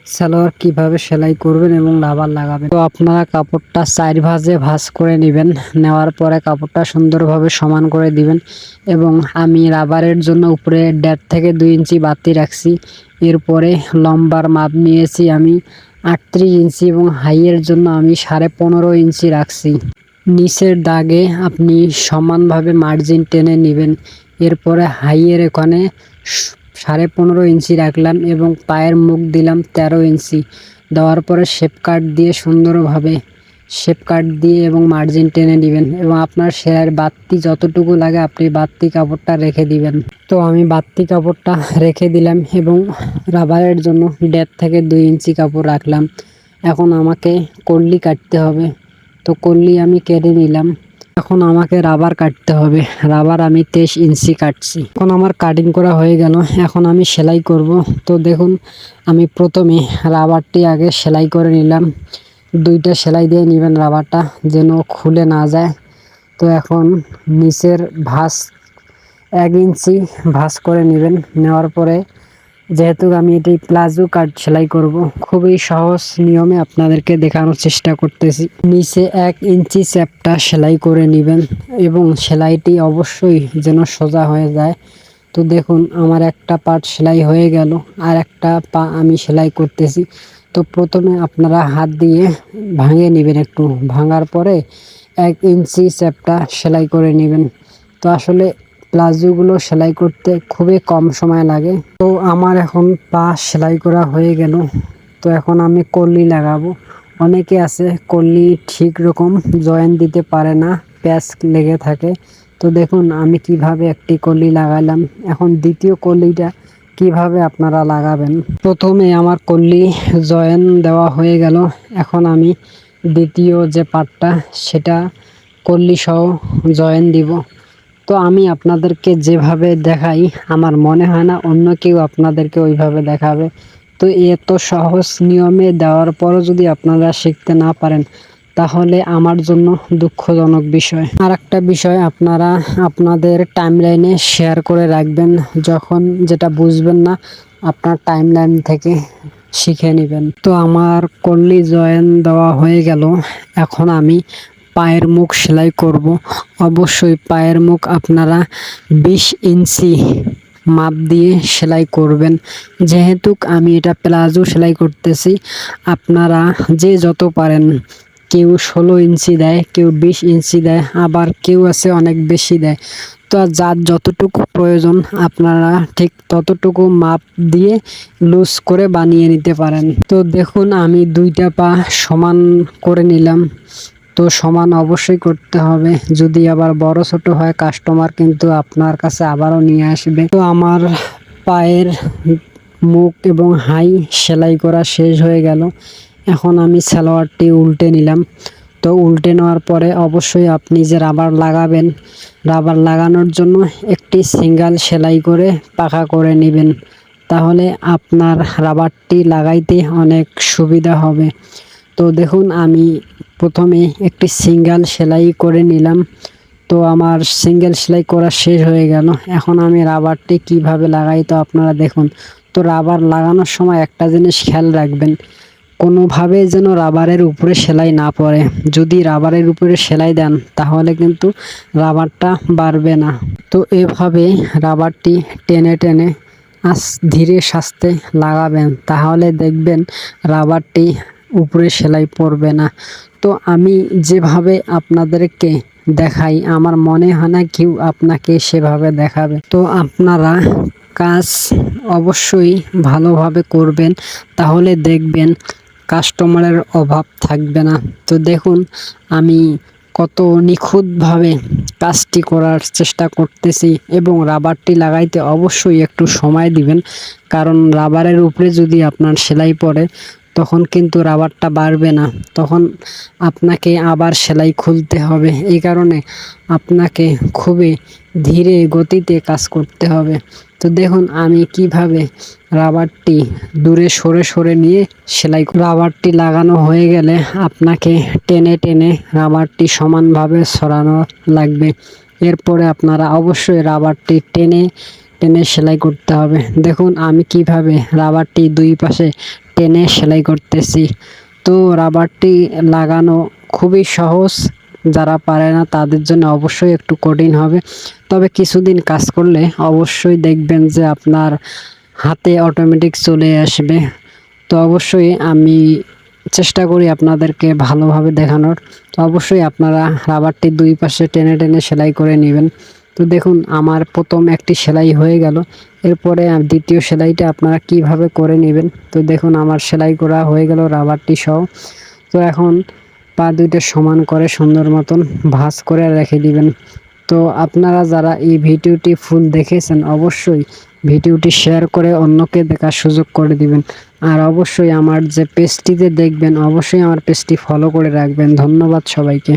সালোয়ার কিভাবে সেলাই করবেন এবং রাবার লাগাবেন। তো আপনারা কাপড়টা 4 ভাঁজে ভাঁজ করে নেবেন। নেওয়ার পরে কাপড়টা সুন্দরভাবে সমান করে দিবেন এবং আমি রাবারের জন্য উপরে 1.5 থেকে 2 ইঞ্চি বাড়তি রাখছি। এরপরে লম্বার মাপ নিয়েছি আমি 38 ইঞ্চি এবং হাইয়ের জন্য আমি 15.5 ইঞ্চি রাখছি। নিচের দাগে আপনি সমানভাবে মার্জিন টেনে নেবেন। এরপরে হাইয়ের এখানে 15.5 ইঞ্চি রাখলাম এবং পায়ের মুখ দিলাম 13 ইঞ্চি। দেওয়ার পরে শেপ কাট দিয়ে সুন্দরভাবে এবং মার্জিন টেনে নেবেন এবং আপনার সেলাইয়ের বাড়তি যতটুকু লাগে আপনি বাড়তি কাপড়টা রেখে দিবেন। তো আমি বাড়তি কাপড়টা রেখে দিলাম এবং রাবারের জন্য 1.5 থেকে 2 ইঞ্চি কাপড় রাখলাম। এখন আমাকে কলি কাটতে হবে। তো কলি আমি কেটে নিলাম। এখন আমাকে রাবার কাটতে হবে। রাবার আমি 23 ইঞ্চি কাটছি। এখন আমার কাটিং করা হয়ে গেল। এখন আমি সেলাই করব। তো দেখুন, আমি প্রথমে রাবারটি আগে সেলাই করে নিলাম। 2টা সেলাই দিয়ে নেবেন রাবারটা যেন খুলে না যায়। তো এখন নিচের ভাঁজ 1 ইঞ্চি ভাঁজ করে নেবেন। নেওয়ার পরে যেহেতু আমি এটি প্লাজো কাট সেলাই করব, খুবই সহজ নিয়মে আপনাদেরকে দেখানোর চেষ্টা করতেছি। নিচে 1 ইঞ্চি চ্যাপটা সেলাই করে নেবেন এবং সেলাইটি অবশ্যই যেন সোজা হয়ে যায়। তো দেখুন, আমার একটা পার্ট সেলাই হয়ে গেল, আর একটা পা আমি সেলাই করতেছি। তো প্রথমে আপনারা হাত দিয়ে ভাঙে নেবেন, একটু ভাঙার পরে 1 ইঞ্চি চ্যাপটা সেলাই করে নেবেন। তো আসলে প্লাজোগুলো সেলাই করতে খুবই কম সময় লাগে। তো আমার এখন পা সেলাই করা হয়ে গেল। তো এখন আমি কলি লাগাবো। অনেকে আছে কলি ঠিক রকম জয়েন দিতে পারে না, প্যাচ লেগে থাকে। তো দেখুন আমি কিভাবে একটি কলি লাগালাম। এখন দ্বিতীয় কলিটা কিভাবে আপনারা লাগাবেন। প্রথমে আমার কলি জয়েন দেওয়া হয়ে গেল। এখন আমি দ্বিতীয় যে পার্টটা সেটা কলি সহ জয়েন দিব। তো আমি আপনাদেরকে যেভাবে দেখাই, আমার মনে হয় না অন্য কেউ আপনাদেরকে ওইভাবে দেখাবে। তো এত সহজ নিয়মে দেওয়ার পরও যদি আপনারা শিখতে না পারেন, তাহলে আমার জন্য দুঃখজনক বিষয়। আর একটা বিষয়, আপনারা আপনাদের টাইমলাইনে শেয়ার করে রাখবেন। যখন যেটা বুঝবেন না, আপনার টাইমলাইন থেকে শিখে নেবেন। তো আমার কলি জয়েন দেওয়া হয়ে গেল। এখন আমি পায়ের মুখ সেলাই করব। অবশ্যই পায়ের মুখ আপনারা 20 ইঞ্চি মাপ দিয়ে সেলাই করবেন। যেহেতু আমি এটা প্লাজো সেলাই করতেছি, আপনারা যে যত পারেন, কেউ 16 ইঞ্চি দেয়, কেউ 20 ইঞ্চি দেয়, আবার কেউ আছে অনেক বেশি দেয়। তো যার যতটুকু প্রয়োজন আপনারা ঠিক ততটুকু মাপ দিয়ে লুজ করে বানিয়ে নিতে পারেন। তো দেখুন আমি 2টা পা সমান করে নিলাম। তো সমান অবশ্যই করতে হবে, যদি আবার বড় ছোট হয় কাস্টমার কিন্তু আপনার কাছে আবারও নিয়ে আসবে। তো আমার পায়ের মুখ এবং হাই সেলাই করা শেষ হয়ে গেল। এখন আমি সালোয়ারটি উল্টে নিলাম। তো উল্টে নেওয়ার পরে অবশ্যই আপনি যে রাবার লাগাবেন, রাবার লাগানোর জন্য একটি সিঙ্গেল সেলাই করে পাকা করে নেবেন। তাহলে আপনার রাবারটি লাগাইতে অনেক সুবিধা হবে। তো দেখুন আমি প্রথমে একটি সিঙ্গেল সেলাই করে নিলাম। তো আমার সিঙ্গেল সেলাই করা শেষ হয়ে গেল। এখন আমি রাবারটি কিভাবে লাগাই তো আপনারা দেখুন। তো রাবার লাগানোর সময় একটা জিনিস খেয়াল রাখবেন, কোনোভাবে যেন রাবারের উপরে সেলাই না পড়ে। যদি রাবারের উপরে সেলাই দেন তাহলে কিন্তু রাবারটা বাড়বে না। তো এভাবে রাবারটি টেনে টেনে ধীরে আস্তে লাগাবেন, তাহলে দেখবেন রাবারটি উপরে সেলাই পড়বে না। তো আমি যেভাবে আপনাদেরকে দেখাই, আমার মনে হয় না কেউ আপনাকে সেভাবে দেখাবে। তো আপনারা কাজ অবশ্যই ভালোভাবে করবেন, তাহলে দেখবেন কাস্টমারের অভাব থাকবে না। তো দেখুন আমি কত নিখুঁতভাবে কাজটি করার চেষ্টা করতেছি এবং রাবারটি লাগাইতে অবশ্যই একটু সময় দিবেন, কারণ রাবারের উপরে যদি আপনার সেলাই পড়ে তখন কিন্তু রাবারটা বাড়বে না, তখন আপনাকে আবার সেলাই খুলতে হবে। এই কারণে আপনাকে খুবই ধীরে গতিতে কাজ করতে হবে। তো দেখুন আমি কিভাবে রাবারটি দূরে সরে সরে নিয়ে সেলাই। রাবারটি লাগানো হয়ে গেলে আপনাকে টেনে টেনে রাবারটি সমানভাবে সরানো লাগবে। এরপরে আপনারা অবশ্যই রাবারটি টেনে টেনে সেলাই করতে হবে। দেখুন আমি কিভাবে রাবারটি 2 পাশে টেনে সেলাই করতেছি। তো রাবারটি লাগানো খুবই সহজ, যারা পারে না তাদের জন্য অবশ্যই একটু কঠিন হবে, তবে কিছুদিন কাজ করলে অবশ্যই দেখবেন যে আপনার হাতে অটোমেটিক চলে আসবে। তো অবশ্যই আমি চেষ্টা করি আপনাদেরকে ভালোভাবে দেখানোর। তো অবশ্যই আপনারা রাবারটি দুই পাশে টেনে টেনে সেলাই করে নেবেন। তো দেখুন আমার প্রথম একটি সেলাই হয়ে গেল, এরপরে দ্বিতীয় সেলাইটা আপনারা কিভাবে করে নেবেন। তো দেখুন আমার সেলাই করা হয়ে গেল রাবারটি সহ। তো এখন পা দুইটা সমান করে সুন্দর মতন ভাঁজ করে রেখে দিবেন। তো আপনারা যারা এই ভিডিওটি ফুল দেখেছেন অবশ্যই ভিডিওটি শেয়ার করে অন্যকে দেখার সুযোগ করে দিবেন। আর অবশ্যই আমার যে পেজটিতে দেখবেন অবশ্যই আমার পেজটি ফলো করে রাখবেন। ধন্যবাদ সবাইকে।